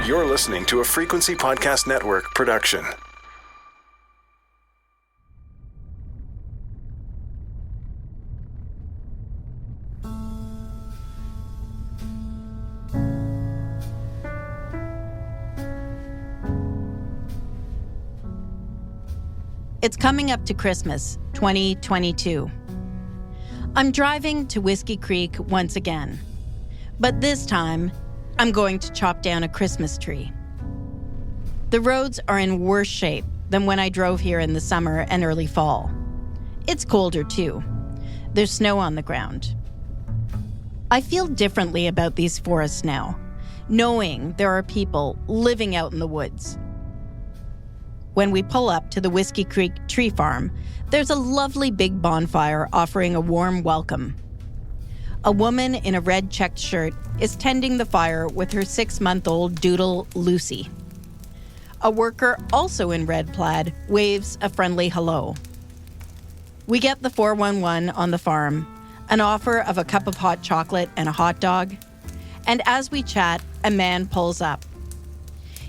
You're listening to a Frequency Podcast Network production. It's coming up to Christmas, 2022. I'm driving to Whiskey Creek once again, but this time, I'm going to chop down a Christmas tree. The roads are in worse shape than when I drove here in the summer and early fall. It's colder too. There's snow on the ground. I feel differently about these forests now, knowing there are people living out in the woods. When we pull up to the Whiskey Creek Tree Farm, there's a lovely big bonfire offering a warm welcome. A woman in a red checked shirt is tending the fire with her 6-month-old doodle, Lucy. A worker, also in red plaid, waves a friendly hello. We get the 411 on the farm, an offer of a cup of hot chocolate and a hot dog, and as we chat, a man pulls up.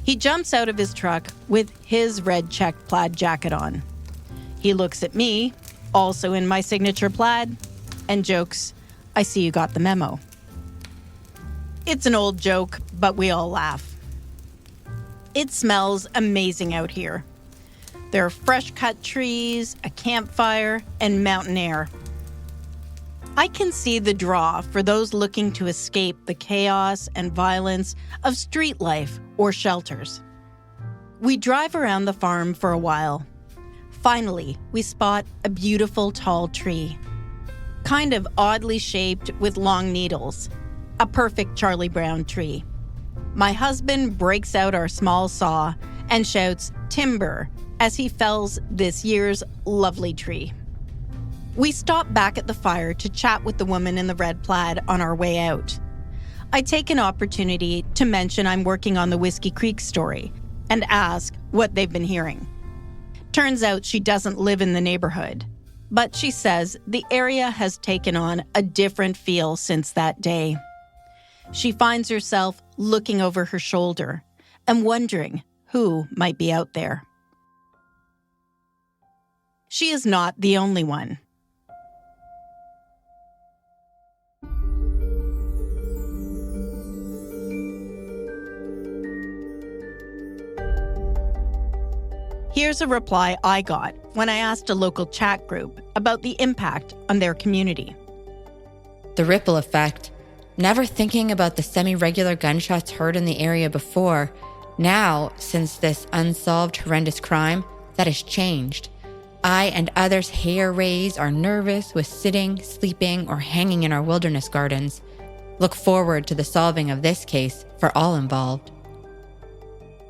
He jumps out of his truck with his red checked plaid jacket on. He looks at me, also in my signature plaid, and jokes, "I see you got the memo." It's an old joke, but we all laugh. It smells amazing out here. There are fresh-cut trees, a campfire, and mountain air. I can see the draw for those looking to escape the chaos and violence of street life or shelters. We drive around the farm for a while. Finally, we spot a beautiful tall tree, kind of oddly shaped with long needles, a perfect Charlie Brown tree. My husband breaks out our small saw and shouts "timber" as he fells this year's lovely tree. We stop back at the fire to chat with the woman in the red plaid on our way out. I take an opportunity to mention I'm working on the Whiskey Creek story and ask what they've been hearing. Turns out she doesn't live in the neighborhood, but she says the area has taken on a different feel since that day. She finds herself looking over her shoulder and wondering who might be out there. She is not the only one. Here's a reply I got when I asked a local chat group about the impact on their community. The ripple effect. Never thinking about the semi-regular gunshots heard in the area before. Now, since this unsolved horrendous crime, that has changed. I and others hair raise are nervous with sitting, sleeping, or hanging in our wilderness gardens. Look forward to the solving of this case for all involved.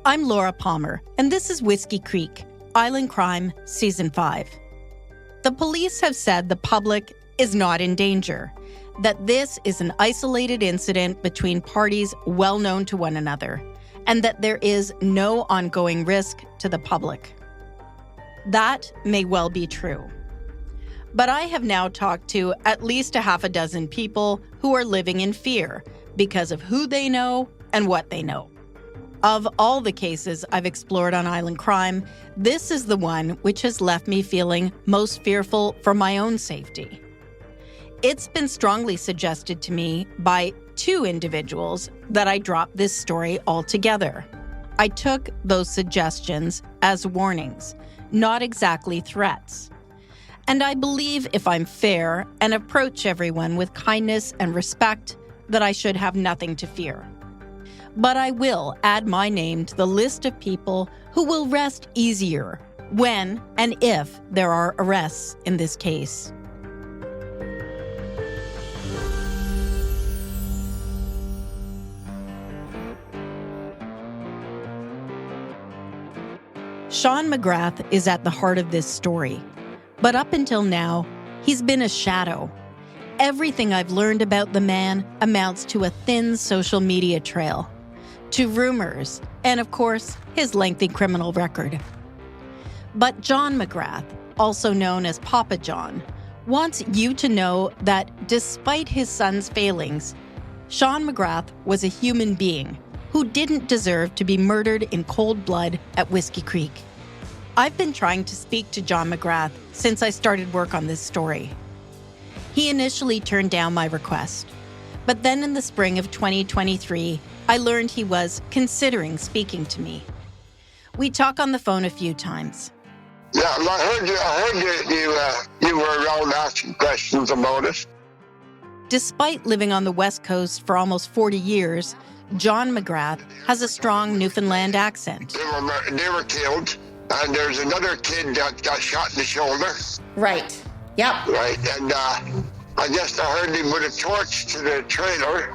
I'm Laura Palmer, and this is Whiskey Creek, Island Crime, Season 5. The police have said the public is not in danger, that this is an isolated incident between parties well known to one another, and that there is no ongoing risk to the public. That may well be true. But I have now talked to at least a half a dozen people who are living in fear because of who they know and what they know. Of all the cases I've explored on Island Crime, this is the one which has left me feeling most fearful for my own safety. It's been strongly suggested to me by 2 individuals that I drop this story altogether. I took those suggestions as warnings, not exactly threats. And I believe if I'm fair and approach everyone with kindness and respect, that I should have nothing to fear. But I will add my name to the list of people who will rest easier when and if there are arrests in this case. Shawn McGrath is at the heart of this story. But up until now, he's been a shadow. Everything I've learned about the man amounts to a thin social media trail, to rumors, and of course, his lengthy criminal record. But John McGrath, also known as Papa John, wants you to know that despite his son's failings, Shawn McGrath was a human being who didn't deserve to be murdered in cold blood at Whiskey Creek. I've been trying to speak to John McGrath since I started work on this story. He initially turned down my request, but then in the spring of 2023, I learned he was considering speaking to me. We talk on the phone a few times. Yeah, I heard you were around asking questions about it. Despite living on the West Coast for almost 40 years, John McGrath has a strong Newfoundland accent. They were killed, and there's another kid that got shot in the shoulder. Right. Yep. Right, and I heard him with a torch to the trailer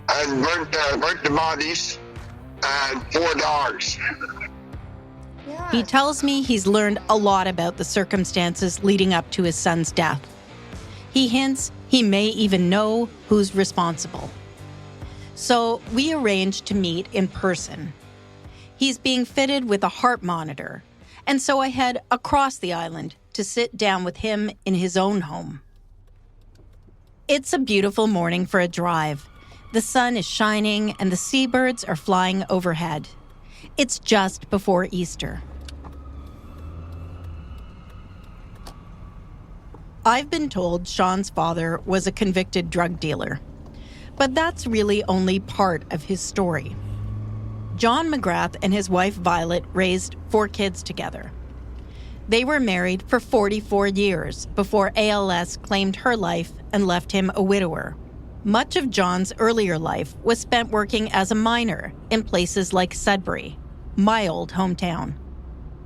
and burnt the bodies and 4 dogs. He tells me he's learned a lot about the circumstances leading up to his son's death. He hints he may even know who's responsible. So we arranged to meet in person. He's being fitted with a heart monitor, and so I head across the island to sit down with him in his own home. It's a beautiful morning for a drive. The sun is shining and the seabirds are flying overhead. It's just before Easter. I've been told Shawn's father was a convicted drug dealer, but that's really only part of his story. John McGrath and his wife Violet raised 4 kids together. They were married for 44 years before ALS claimed her life and left him a widower. Much of John's earlier life was spent working as a miner in places like Sudbury, my old hometown.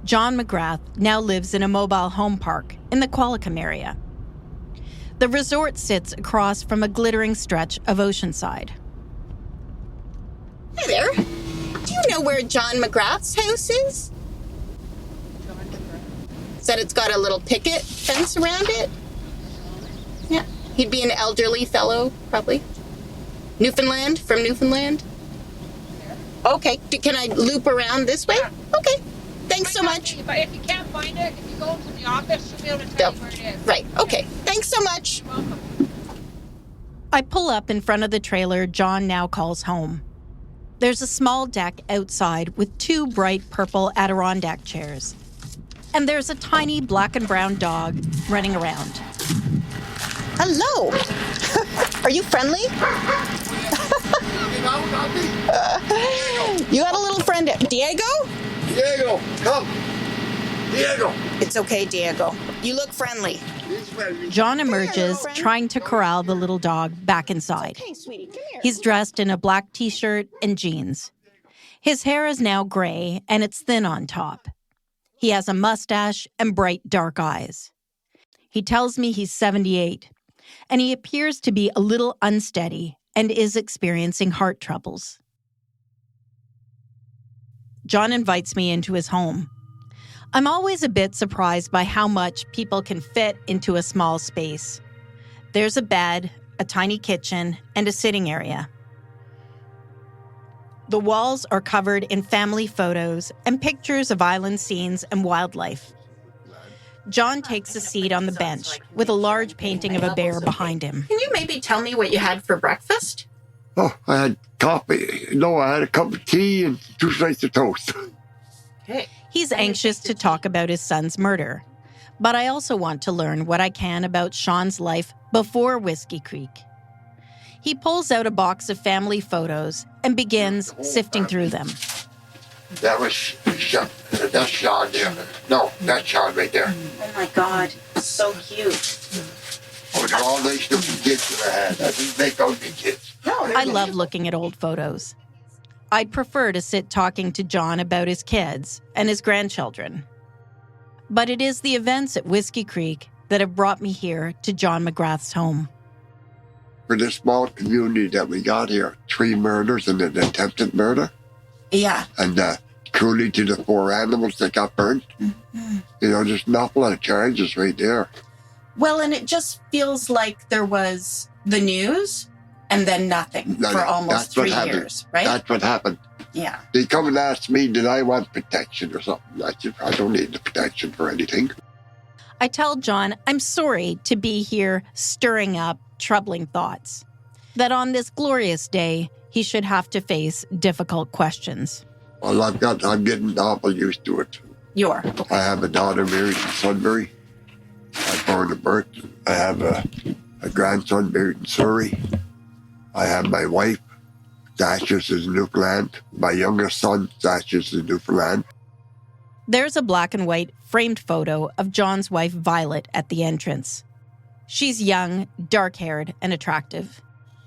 John McGrath now lives in a mobile home park in the Qualicum area. The resort sits across from a glittering stretch of Oceanside. Hi there. Do you know where John McGrath's house is? Said it's got a little picket fence around it. Yeah. He'd be an elderly fellow, probably. Newfoundland, from Newfoundland? Okay. Can I loop around this way? Yeah. Okay. Thanks so much. But if you can't find it, if you go to the office, she'll be able to tell you where it is. Right. Okay. Thanks so much. You're welcome. I pull up in front of the trailer John now calls home. There's a small deck outside with 2 bright purple Adirondack chairs. And there's a tiny black and brown dog running around. Hello. Are you friendly? You got a little friend, Diego? Diego, come. Diego. It's okay, Diego. You look friendly. John emerges, trying to corral the little dog back inside. Hey, sweetie, come here. He's dressed in a black t-shirt and jeans. His hair is now gray, and it's thin on top. He has a mustache and bright dark eyes. He tells me he's 78, and he appears to be a little unsteady and is experiencing heart troubles. John invites me into his home. I'm always a bit surprised by how much people can fit into a small space. There's a bed, a tiny kitchen, and a sitting area. The walls are covered in family photos and pictures of island scenes and wildlife. John takes a seat on the bench with a large painting of a bear behind him. Can you maybe tell me what you had for breakfast? Oh, I had coffee. No, I had a cup of tea and 2 slices of toast. Okay. He's anxious to talk about his son's murder, but I also want to learn what I can about Shawn's life before Whiskey Creek. He pulls out a box of family photos and begins sifting through them. That was Shawn. That's Shawn there. No, that's Shawn right there. Oh my God, so cute. Oh, they're all nice looking kids that I had. I didn't make ugly kids. I love looking at old photos. I'd prefer to sit talking to John about his kids and his grandchildren. But it is the events at Whiskey Creek that have brought me here to John McGrath's home. For this small community that we got here, 3 murders and an attempted murder. Yeah. And truly to the 4 animals that got burnt. Mm-hmm. You know, there's an awful lot of charges right there. Well, and it just feels like there was the news and then nothing for almost 3 years, right? That's what happened. Yeah. They come and ask me, did I want protection or something? I said, I don't need the protection for anything. I tell John I'm sorry to be here stirring up troubling thoughts. That on this glorious day, he should have to face difficult questions. Well, I'm getting awful used to it. You are. I have a daughter married in Sudbury. I born and birth. I have a grandson married in Surrey. I have my wife, Dashes in Newfoundland. My youngest son, Dashes in Newfoundland. There's a black and white framed photo of John's wife, Violet, at the entrance. She's young, dark-haired, and attractive.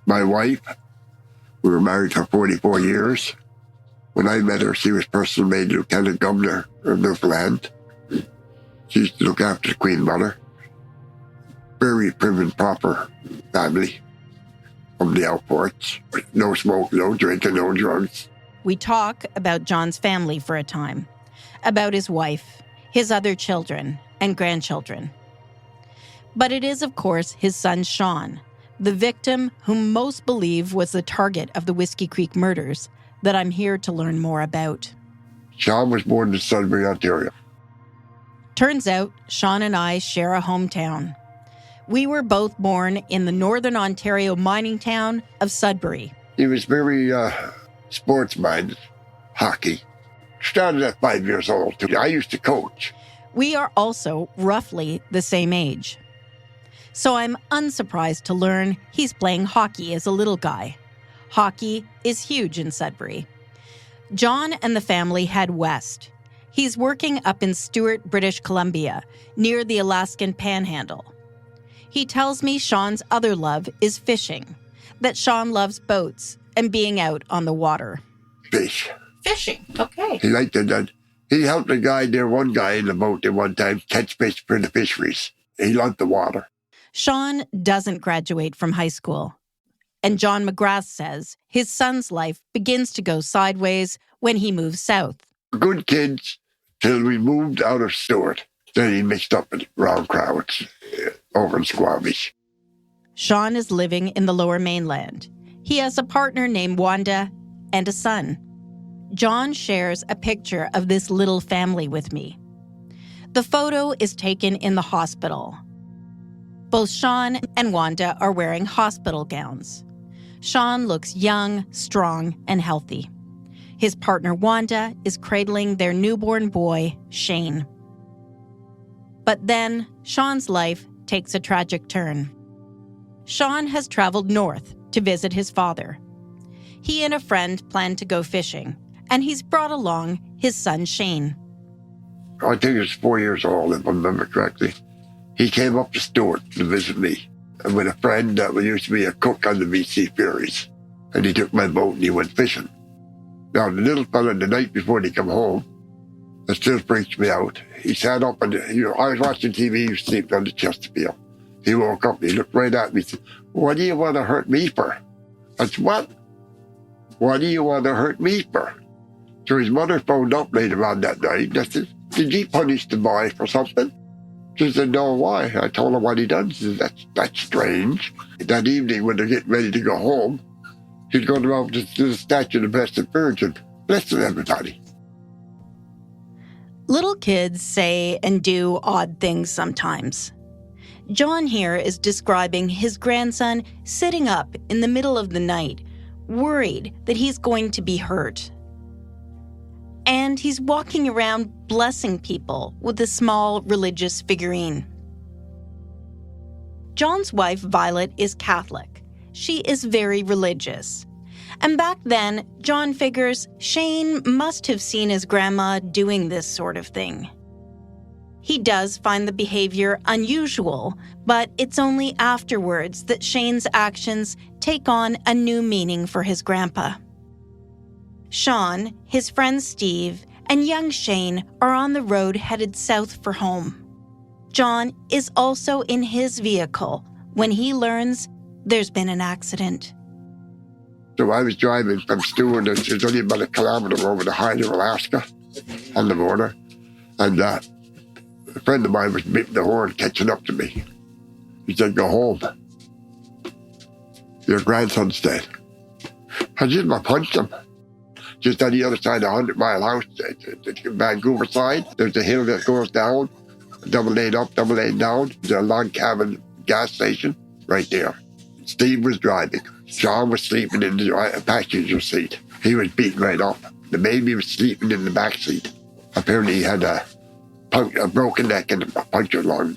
My wife, we were married for 44 years. When I met her, she was personally made Lieutenant Governor of Newfoundland. She used to look after the Queen Mother. Very prim and proper family from the outports. No smoke, no drinking, no drugs. We talk about John's family for a time, about his wife, his other children, and grandchildren. But it is, of course, his son, Shawn, the victim whom most believe was the target of the Whiskey Creek murders, that I'm here to learn more about. Shawn was born in Sudbury, Ontario. Turns out, Shawn and I share a hometown. We were both born in the northern Ontario mining town of Sudbury. He was very sports-minded, hockey. Started at 5 years old, too. I used to coach. We are also roughly the same age. So I'm unsurprised to learn he's playing hockey as a little guy. Hockey is huge in Sudbury. John and the family head west. He's working up in Stewart, British Columbia, near the Alaskan Panhandle. He tells me Shawn's other love is fishing, that Shawn loves boats and being out on the water. Fish. Fishing, okay. He liked it. And he helped one guy in the boat at one time catch fish for the fisheries. He loved the water. Shawn doesn't graduate from high school. And John McGrath says his son's life begins to go sideways when he moves south. Good kids till we moved out of Stewart. Then he mixed up with wrong crowds over in Squamish. Shawn is living in the Lower Mainland. He has a partner named Wanda and a son. John shares a picture of this little family with me. The photo is taken in the hospital. Both Shawn and Wanda are wearing hospital gowns. Shawn looks young, strong, and healthy. His partner Wanda is cradling their newborn boy, Shane. But then, Shawn's life takes a tragic turn. Shawn has traveled north to visit his father. He and a friend plan to go fishing, and he's brought along his son, Shane. I think he was 4 years old, if I remember correctly. He came up to Stewart to visit me, and with a friend that used to be a cook on the BC ferries. And he took my boat and he went fishing. Now, the little fella, the night before he come home, it still freaks me out. He sat up and, I was watching TV, he was sleeping on the Chesterfield. He woke up and he looked right at me and said, "What do you want to hurt me for?" I said, "What? What do you want to hurt me for?" So his mother phoned up later on that night and I said, "Did you punish the boy for something?" She said, "No, why?" I told her what he done. She said, that's strange. That evening when they're getting ready to go home, he's going around to the statue of the Blessed Virgin, blessing everybody. Little kids say and do odd things sometimes. John here is describing his grandson sitting up in the middle of the night, worried that he's going to be hurt. And he's walking around blessing people with a small religious figurine. John's wife, Violet, is Catholic. She is very religious. And back then, John figures Shane must have seen his grandma doing this sort of thing. He does find the behavior unusual, but it's only afterwards that Shane's actions take on a new meaning for his grandpa. Shawn, his friend Steve, and young Shane are on the road headed south for home. John is also in his vehicle when he learns there's been an accident. So I was driving from Stewart, and it's only about a kilometer over the height of Alaska on the border. And a friend of mine was beating the horn, catching up to me. He said, "Go home. Your grandson's dead." I punched him. Just on the other side of 100 Mile House, the Vancouver side, there's a hill that goes down, double lane up, double lane down. There's a log cabin gas station right there. Steve was driving. Shawn was sleeping in the passenger seat. He was beaten right up. The baby was sleeping in the back seat. Apparently he had a broken neck and a punctured lung.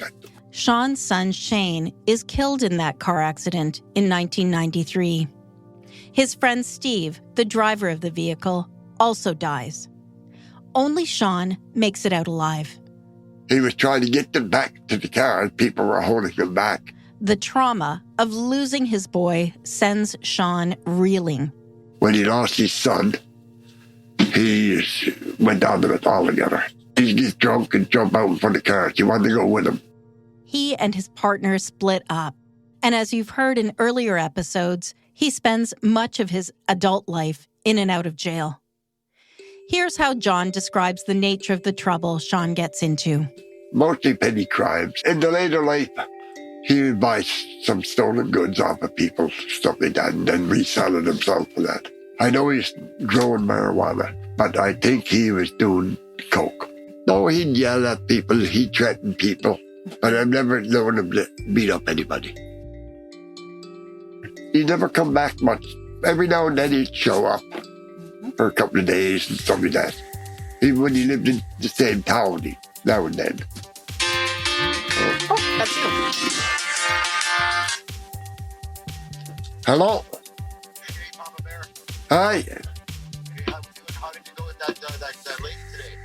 Shawn's son, Shane, is killed in that car accident in 1993. His friend Steve, the driver of the vehicle, also dies. Only Shawn makes it out alive. He was trying to get them back to the car and people were holding him back. The trauma of losing his boy sends Shawn reeling. When he lost his son, he went down to it altogether. He'd get drunk and jump out in front of cars. He wanted to go with him. He and his partner split up. And as you've heard in earlier episodes, he spends much of his adult life in and out of jail. Here's how John describes the nature of the trouble Shawn gets into. Mostly petty crimes. In the later life, he would buy some stolen goods off of people, stuff like that, and then resell it himself for that. I know he's growing marijuana, but I think he was doing coke. No, he'd yell at people, he'd threaten people, but I've never known him to beat up anybody. He'd never come back much. Every now and then he'd show up for a couple of days and stuff like that. Even when he lived in the same town, now and then. Oh, that's you. Hello? Hey, Mama Bear. Hi. Hey, how did you go with that lady today?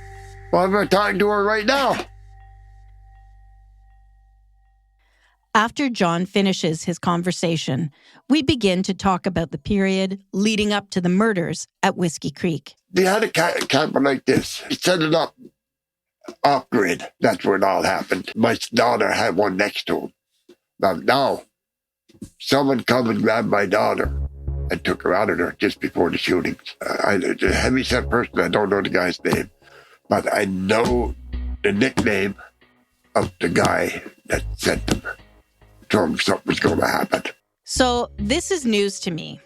Well, I'm talking to her right now. After John finishes his conversation, we begin to talk about the period leading up to the murders at Whiskey Creek. They had a camper like this. He set it up off-grid. That's where it all happened. My daughter had one next to him. Now, someone come and grabbed my daughter and took her out of there just before the shootings. A heavy-set person, I don't know the guy's name, but I know the nickname of the guy that sent them. Told him something was going to happen. So this is news to me.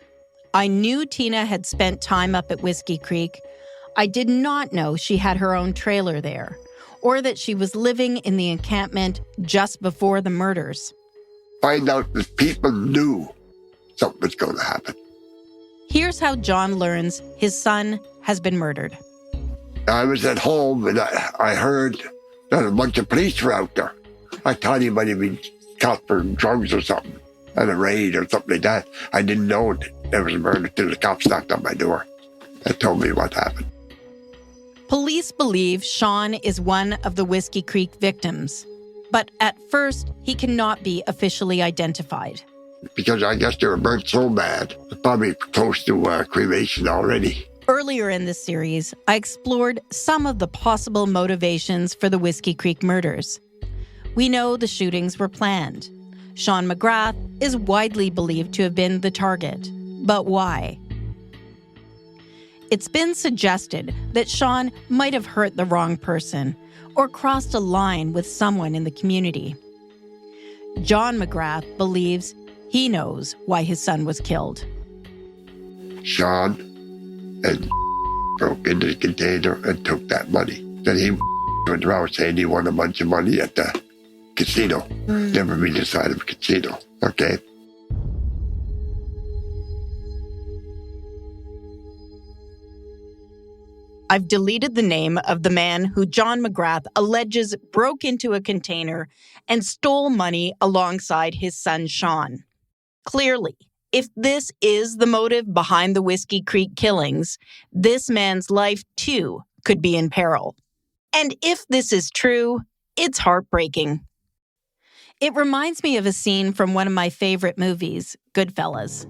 I knew Tina had spent time up at Whiskey Creek. I did not know she had her own trailer there, or that she was living in the encampment just before the murders. Find out that people knew something was going to happen. Here's how John learns his son has been murdered. I was at home and I heard that a bunch of police were out there. I thought he might have been caught for drugs or something, and a raid or something like that. I didn't know there was a murder till the cops knocked on my door and told me what happened. Police believe Shawn is one of the Whiskey Creek victims, but at first he cannot be officially identified. Because I guess they were burnt so bad, probably close to cremation already. Earlier in this series, I explored some of the possible motivations for the Whiskey Creek murders. We know the shootings were planned. Shawn McGrath is widely believed to have been the target. But why? It's been suggested that Shawn might have hurt the wrong person or crossed a line with someone in the community. John McGrath believes he knows why his son was killed. Shawn and broke into the container and took that money. Then he went around saying he won a bunch of money at the casino. Never been inside of a casino, okay? I've deleted the name of the man who John McGrath alleges broke into a container and stole money alongside his son Shawn. Clearly, if this is the motive behind the Whiskey Creek killings, this man's life too could be in peril. And if this is true, it's heartbreaking. It reminds me of a scene from one of my favorite movies, Goodfellas.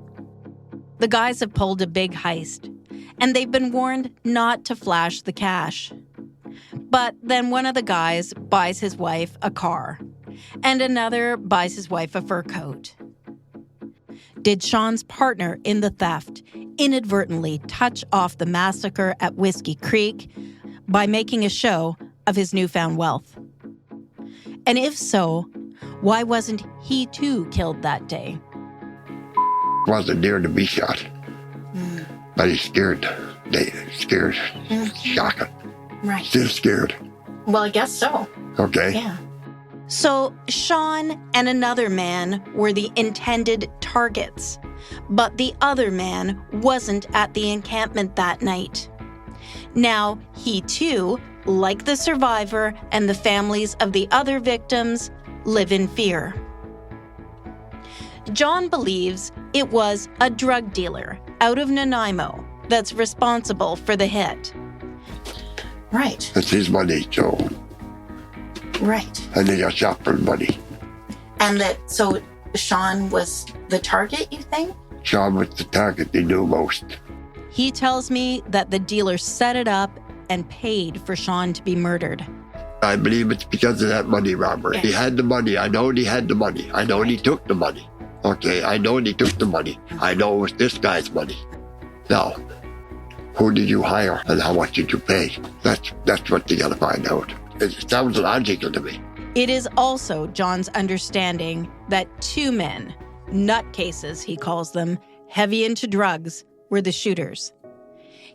The guys have pulled a big heist, and they've been warned not to flash the cash. But then one of the guys buys his wife a car, and another buys his wife a fur coat. Did Shawn's partner in the theft inadvertently touch off the massacre at Whiskey Creek by making a show of his newfound wealth? And if so, why wasn't he too killed that day? Wasn't there to be shot. But he's scared. Scared. Shocking. Right. Still scared. Well, I guess so. Okay. Yeah. So Shawn and another man were the intended targets. But the other man wasn't at the encampment that night. Now, he too, like the survivor and the families of the other victims, live in fear. John believes it was a drug dealer out of Nanaimo that's responsible for the hit. Right. It's his money, Joe. Right. And they got shot for the money. And so Shawn was the target, you think? Shawn was the target they knew most. He tells me that the dealer set it up and paid for Shawn to be murdered. I believe it's because of that money robbery. He had the money. I know he had the money. I know he took the money. Okay, I know he took the money. I know it was this guy's money. Now, who did you hire and how much did you pay? That's what you gotta find out. It sounds logical to me. It is also John's understanding that two men, nutcases he calls them, heavy into drugs, were the shooters.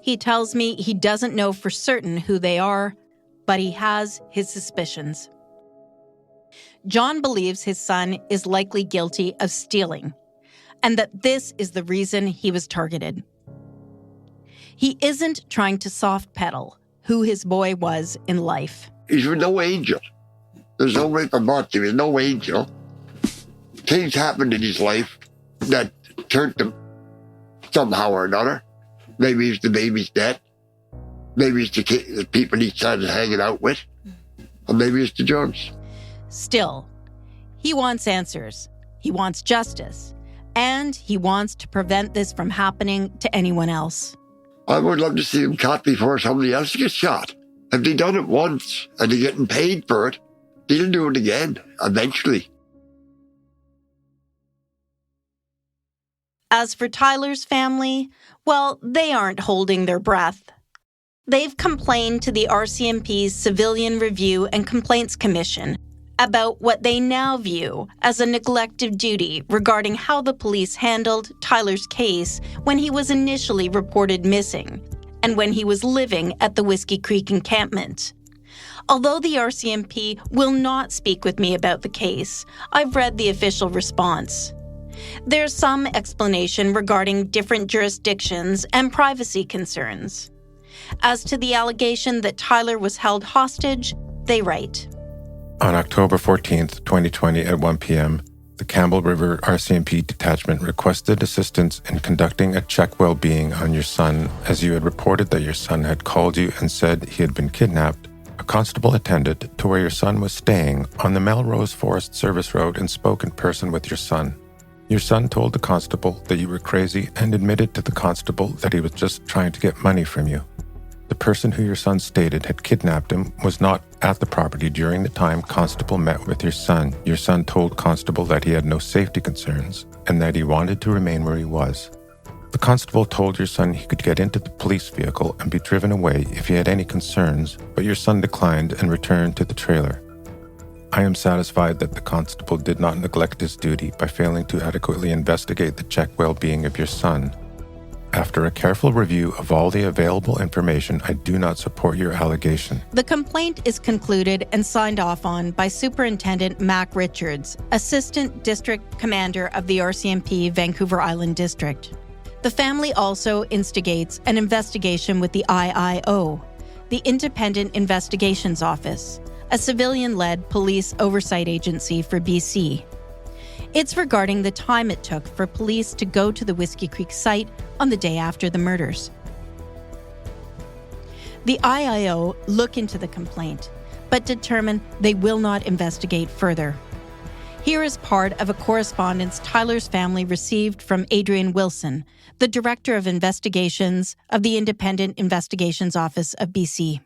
He tells me he doesn't know for certain who they are, but he has his suspicions. John believes his son is likely guilty of stealing, and that this is the reason he was targeted. He isn't trying to soft pedal who his boy was in life. He's no angel. There's no way for Marty. He's no angel. Things happened in his life that turned him somehow or another. Maybe it's the baby's death. Maybe it's the people he started hanging out with. Or maybe it's the drugs. Still, he wants answers. He wants justice. And he wants to prevent this from happening to anyone else. I would love to see him caught before somebody else gets shot. If they done it once and they're getting paid for it, they'll do it again, eventually. As for Tyler's family, well, they aren't holding their breath. They've complained to the RCMP's Civilian Review and Complaints Commission about what they now view as a neglect of duty regarding how the police handled Tyler's case when he was initially reported missing and when he was living at the Whiskey Creek encampment. Although the RCMP will not speak with me about the case, I've read the official response. There's some explanation regarding different jurisdictions and privacy concerns. As to the allegation that Tyler was held hostage, they write, On October 14th, 2020 at 1 p.m., the Campbell River RCMP detachment requested assistance in conducting a check well-being on your son as you had reported that your son had called you and said he had been kidnapped. A constable attended to where your son was staying on the Melrose Forest Service Road and spoke in person with your son. Your son told the constable that you were crazy and admitted to the constable that he was just trying to get money from you. The person who your son stated had kidnapped him was not at the property during the time constable met with your son. Your son told constable that he had no safety concerns and that he wanted to remain where he was. The constable told your son he could get into the police vehicle and be driven away if he had any concerns, but your son declined and returned to the trailer. I am satisfied that the constable did not neglect his duty by failing to adequately investigate the check well-being of your son. After a careful review of all the available information, I do not support your allegation. The complaint is concluded and signed off on by Superintendent Mac Richards, Assistant District Commander of the RCMP Vancouver Island District. The family also instigates an investigation with the IIO, the Independent Investigations Office, a civilian-led police oversight agency for BC. It's regarding the time it took for police to go to the Whiskey Creek site on the day after the murders. The IIO look into the complaint, but determine they will not investigate further. Here is part of a correspondence Tyler's family received from Adrian Wilson, the Director of Investigations of the Independent Investigations Office of BC.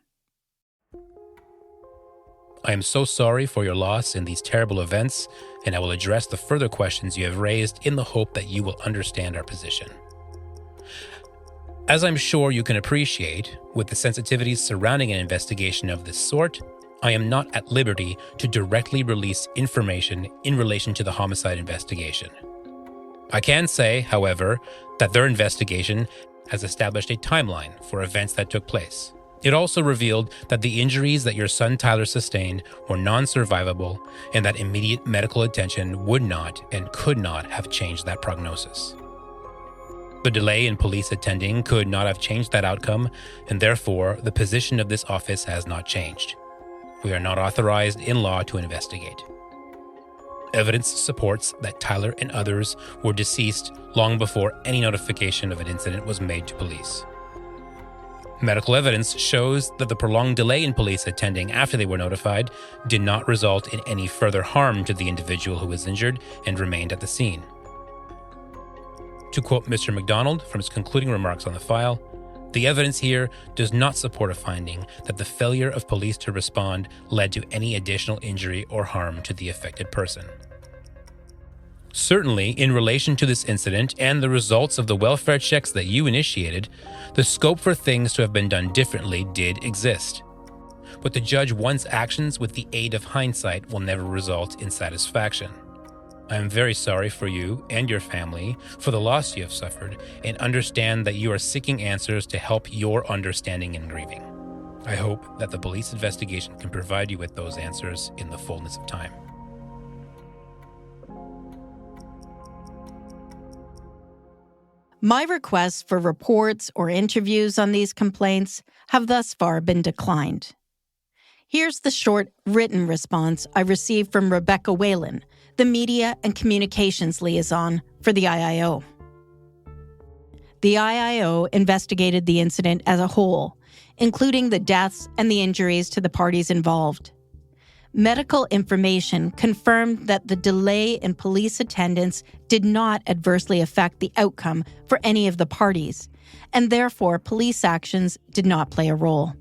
I am so sorry for your loss in these terrible events, and I will address the further questions you have raised in the hope that you will understand our position. As I'm sure you can appreciate, with the sensitivities surrounding an investigation of this sort, I am not at liberty to directly release information in relation to the homicide investigation. I can say, however, that their investigation has established a timeline for events that took place. It also revealed that the injuries that your son Tyler sustained were non-survivable and that immediate medical attention would not and could not have changed that prognosis. The delay in police attending could not have changed that outcome, and therefore the position of this office has not changed. We are not authorized in law to investigate. Evidence supports that Tyler and others were deceased long before any notification of an incident was made to police. Medical evidence shows that the prolonged delay in police attending after they were notified did not result in any further harm to the individual who was injured and remained at the scene. To quote Mr. McDonald from his concluding remarks on the file, the evidence here does not support a finding that the failure of police to respond led to any additional injury or harm to the affected person. Certainly, in relation to this incident and the results of the welfare checks that you initiated, the scope for things to have been done differently did exist. But the judge wants actions with the aid of hindsight will never result in satisfaction. I am very sorry for you and your family for the loss you have suffered and understand that you are seeking answers to help your understanding and grieving. I hope that the police investigation can provide you with those answers in the fullness of time. My requests for reports or interviews on these complaints have thus far been declined. Here's the short written response I received from Rebecca Whalen, the Media and Communications Liaison for the IIO. The IIO investigated the incident as a whole, including the deaths and the injuries to the parties involved. Medical information confirmed that the delay in police attendance did not adversely affect the outcome for any of the parties, and therefore police actions did not play a role.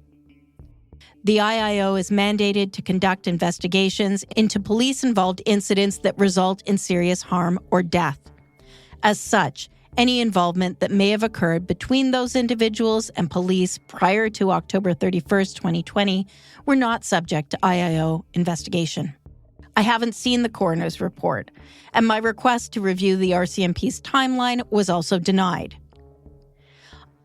The IIO is mandated to conduct investigations into police-involved incidents that result in serious harm or death. As such, any involvement that may have occurred between those individuals and police prior to October 31st, 2020, were not subject to IIO investigation. I haven't seen the coroner's report, and my request to review the RCMP's timeline was also denied.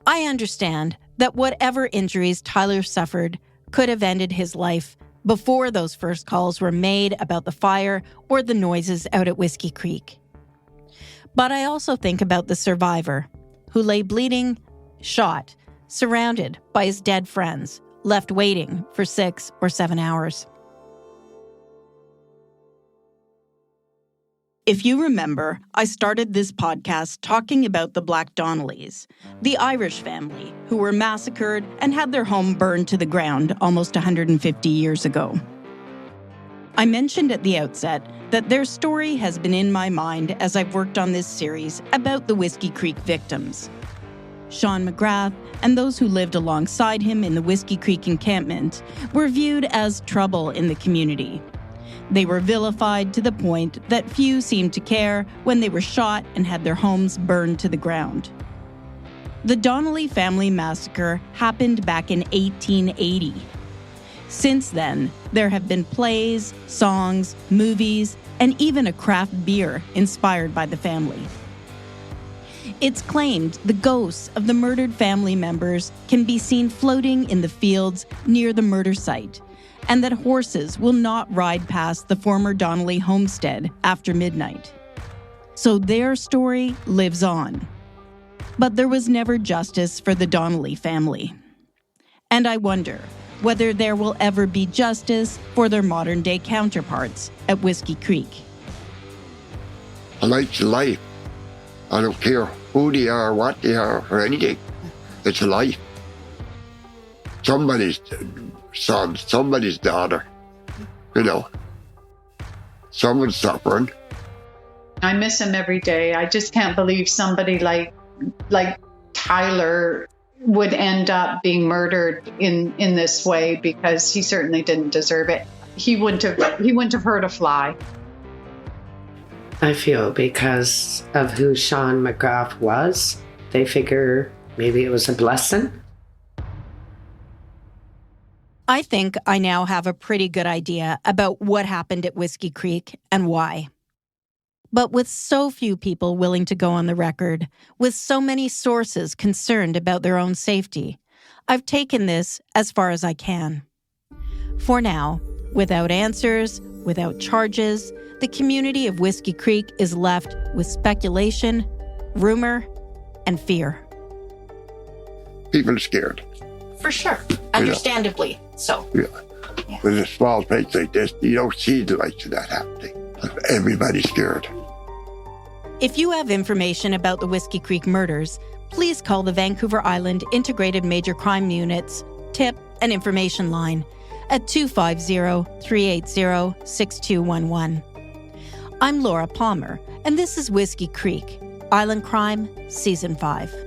I understand that whatever injuries Tyler suffered could have ended his life before those first calls were made about the fire or the noises out at Whiskey Creek. But I also think about the survivor, who lay bleeding, shot, surrounded by his dead friends, left waiting for 6 or 7 hours. If you remember, I started this podcast talking about the Black Donnellys, the Irish family who were massacred and had their home burned to the ground almost 150 years ago. I mentioned at the outset that their story has been in my mind as I've worked on this series about the Whiskey Creek victims. Shawn McGrath and those who lived alongside him in the Whiskey Creek encampment were viewed as trouble in the community. They were vilified to the point that few seemed to care when they were shot and had their homes burned to the ground. The Donnelly family massacre happened back in 1880. Since then, there have been plays, songs, movies, and even a craft beer inspired by the family. It's claimed the ghosts of the murdered family members can be seen floating in the fields near the murder site, and that horses will not ride past the former Donnelly homestead after midnight. So their story lives on. But there was never justice for the Donnelly family. And I wonder whether there will ever be justice for their modern-day counterparts at Whiskey Creek. Life's life. I don't care who they are, what they are, or anything. It's a life. Somebody's son, somebody's daughter, someone's suffering. I miss him every day. I just can't believe somebody like Tyler would end up being murdered in this way, because he certainly didn't deserve it. He wouldn't have hurt a fly. I feel because of who Shawn McGrath was, they figure maybe it was a blessing. I think I now have a pretty good idea about what happened at Whiskey Creek and why. But with so few people willing to go on the record, with so many sources concerned about their own safety, I've taken this as far as I can. For now, without answers, without charges, the community of Whiskey Creek is left with speculation, rumor, and fear. People are scared. For sure. Understandably so. Yeah. With a small place like this, you don't see the likes of that happening. Everybody's scared. If you have information about the Whiskey Creek murders, please call the Vancouver Island Integrated Major Crime Unit's tip and information line at 250-380-6211. I'm Laura Palmer, and this is Whiskey Creek, Island Crime, Season 5.